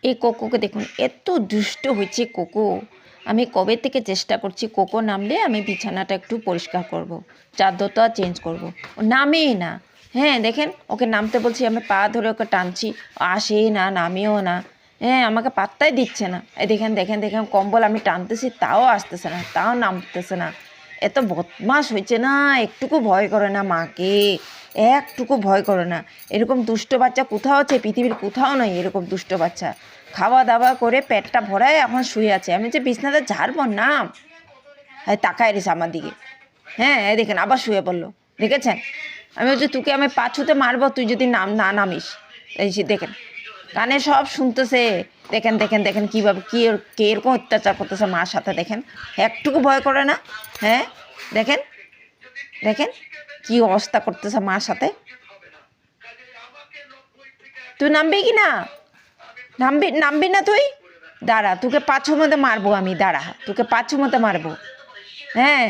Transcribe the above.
এই কোকোকে দেখুন, এত দুষ্ট হয়েছে কোকো। আমি কবে থেকে চেষ্টা করছি কোকো নামলে আমি বিছানাটা একটু পরিষ্কার করব, চাদরটা চেঞ্জ করব, ও নামেই না। হ্যাঁ দেখেন, ওকে নামতে বলছি, আমি পা ধরে ওকে টানছি, আসেই না, নামেও না। হ্যাঁ, আমাকে পাত্তাই দিচ্ছে না। এই দেখেন দেখেন দেখেন, কম্বল আমি টানতেছি তাও আসতেছে না, তাও নামতেছে না। এত বদমাস হয়েছে না, একটুকু ভয় করে না মাকে, একটুকু ভয় করে না। এরকম দুষ্ট বাচ্চা কোথাও আছে? পৃথিবীর কোথাও নয় এরকম দুষ্ট বাচ্চা। খাওয়া দাওয়া করে পেটটা ভরায় এখন শুয়ে আছে, আমি যে বিছনাতে ঝাড়বো নাম। হ্যাঁ, তাকায় রেছে আমার দিকে। হ্যাঁ, এই দেখেন আবার শুয়ে পড়লো, দেখেছেন? আমি বলছি তোকে আমি পাছুতে মারবো তুই যদি না নামিস। এই যে দেখেন, কানে সব শুনতেছে। দেখেন দেখেন দেখেন কীভাবে কে এরকম অত্যাচার করতেছে মার সাথে, দেখেন। একটুকু ভয় করে না? হ্যাঁ দেখেন দেখেন কি অবস্থা করতেছে মার সাথে। তুই নামবি কি না? নামবি নামবি না তুই? দাঁড়া, তোকে পাঁচু মধ্যে মারবো আমি, দাঁড়া তোকে পাঁচু মধ্যে মারবো। হ্যাঁ।